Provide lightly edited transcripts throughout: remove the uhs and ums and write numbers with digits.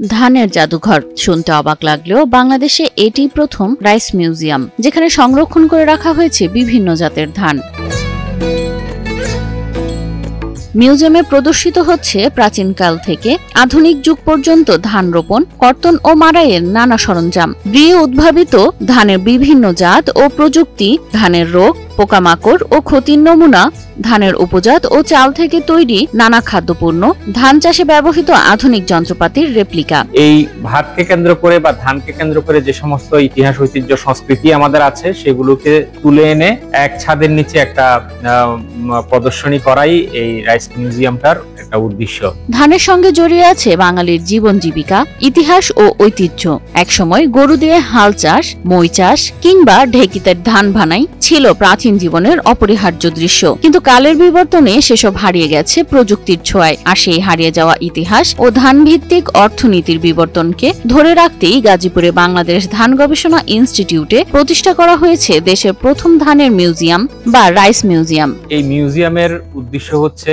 ধানের জাদুঘর শুনতে অবাক লাগলেও বাংলাদেশে এটি প্রথম রাইস মিউজিয়াম, যেখানে সংরক্ষণ করে রাখা হয়েছে বিভিন্ন জাতের ধান। মিউজিয়ামে প্রদর্শিত হচ্ছে প্রাচীনকাল থেকে আধুনিক যুগ পর্যন্ত ধান রোপণ, কর্তন ও মাড়াইয়ের নানা সরঞ্জাম, ব্রিয়ে উদ্ভাবিত ধানের বিভিন্ন জাত ও প্রযুক্তি, ধানের রোগ, পোকামাকড় ও ক্ষতির নমুনা, ধানের উপজাত ও চাল থেকে তৈরি নানা খাদ্যপণ্য, ধান চাষে ব্যবহৃত আধুনিক যন্ত্রপাতির রেপ্লিকা। এই ভাতকে কেন্দ্র করে বা ধানকে কেন্দ্র করে যে সমস্ত ইতিহাস, ঐতিহ্য, সংস্কৃতি আমাদের আছে সেগুলোকে তুলে এনে এক ছাদের নিচে একটা প্রদর্শনী করাই এই রাইস মিউজিয়ামটার একটা উদ্দেশ্য। ধানের সঙ্গে জড়িয়ে আছে বাঙালির জীবন জীবিকা, ইতিহাস ও ঐতিহ্য। একসময় গরু দিয়ে হাল চাষ, মই চাষ কিংবা ঢেকিতে ধান ভানাই ছিল প্রাচীন জীবনের অপরিহার্য দৃশ্য, কিন্তু কালের বিবর্তনে সেসব হারিয়ে গেছে প্রযুক্তির ছোঁয়ায়। আর সেই হারিয়ে যাওয়া ইতিহাস ও ধান ভিত্তিক অর্থনীতির বিবর্তনকে ধরে রাখতেই গাজীপুরে বাংলাদেশ ধান গবেষণা ইনস্টিটিউটে প্রতিষ্ঠা করা হয়েছে দেশের প্রথম ধানের মিউজিয়াম বা রাইস মিউজিয়াম। এই মিউজিয়ামের উদ্দেশ্য হচ্ছে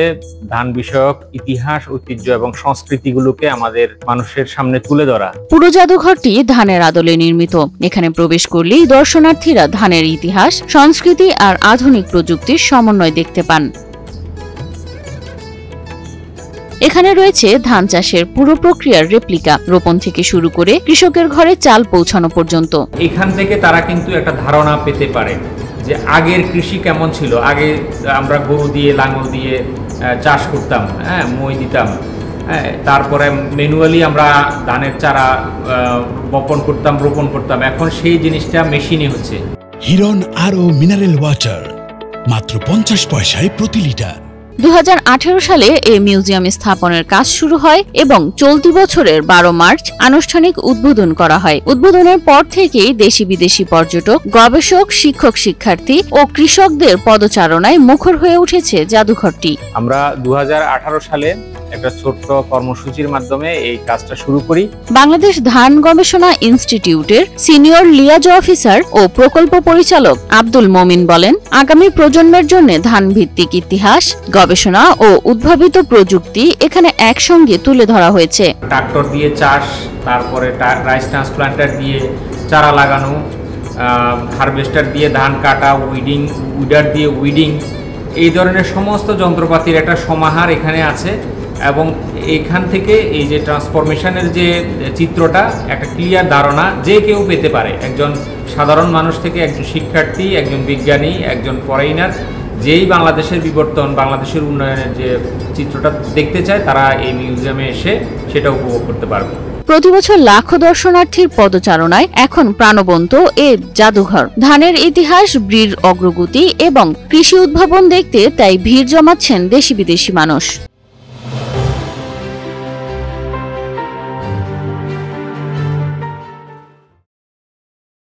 ধান বিষয়ক ইতিহাস, ঐতিহ্য এবং সংস্কৃতিগুলোকে আমাদের মানুষের সামনে তুলে ধরা। পুরো জাদুঘরটি ধানের আদলে নির্মিত। এখানে প্রবেশ করলেই দর্শনার্থীরা ধানের ইতিহাস, সংস্কৃতি আর আধুনিক প্রযুক্তির সমন্বয় দেখতে পান। এখানে রয়েছে ধান চাষের পুরো প্রক্রিয়ার রেপ্লিকা, রোপণ থেকে শুরু করে কৃষকের ঘরে চাল পৌঁছানো পর্যন্ত। এখান থেকে তারা কিন্তু একটা ধারণা পেতে পারে যে আগের কৃষি কেমন ছিল। আগে আমরা গরু দিয়ে, লাঙল দিয়ে চাষ করতাম, মই দিতাম, তারপরে ম্যানুয়ালি আমরা ধানের চারা বপন করতাম, রোপণ করতাম। এখন সেই জিনিসটা মেশিনে হচ্ছে। হিরন আরও মিনারেল ওয়াটার মাত্র 50 পয়সায় প্রতি লিটার। 2018 সালে এই মিউজিয়াম স্থাপনের কাজ শুরু হয় এবং চলতি বছরের 12 মার্চ আনুষ্ঠানিক উদ্বোধন করা হয়। উদ্বোধনের পর থেকেই দেশি বিদেশি পর্যটক, গবেষক, শিক্ষক, শিক্ষার্থী ও কৃষকদের পদচারণায় মুখর হয়ে উঠেছে জাদুঘরটি। আমরা 2018 সালে একটা ছোট্ট কর্মসূচির মাধ্যমে এই কাজটা শুরু করি। বাংলাদেশ ধান গবেষণা ইনস্টিটিউটের সিনিয়র লিয়াজ অফিসার ও প্রকল্প পরিচালক আব্দুল মমিন বলেন, আগামী প্রজন্মের জন্য ধান ভিত্তিক ইতিহাস, গবেষণা ও উদ্ভাবিত প্রযুক্তি এখানে একসঙ্গে তুলে ধরা হয়েছে। ট্রাক্টর দিয়ে চাষ, তারপরে রাইস ট্রান্সপ্লান্টার দিয়ে চারা লাগানো, হারভেস্টার দিয়ে ধান কাটা, উইডার দিয়ে উইডিং, এই ধরনের সমস্ত যন্ত্রপাতির একটা সমাহার এখানে আছে। এবং এখান থেকে এই যে ট্রান্সফরমেশনের যে চিত্রটা, একটা ক্লিয়ার ধারণা যে কেউ পেতে পারে। একজন সাধারণ মানুষ থেকে একজন শিক্ষার্থী, একজন বিজ্ঞানী, একজন ফরেইনার, যেই বাংলাদেশের বিবর্তন, বাংলাদেশের উন্নয়নের যে চিত্রটা দেখতে চায়, তারা এই মিউজিয়ামে এসে সেটা উপভোগ করতে পারবে। প্রতি বছর লাখো দর্শনার্থীর পদচারণায় এখন প্রাণবন্ত এ জাদুঘর। ধানের ইতিহাস, ব্রির অগ্রগতি এবং কৃষি উদ্ভাবন দেখতে তাই ভিড় জমাচ্ছেন দেশি বিদেশি মানুষ।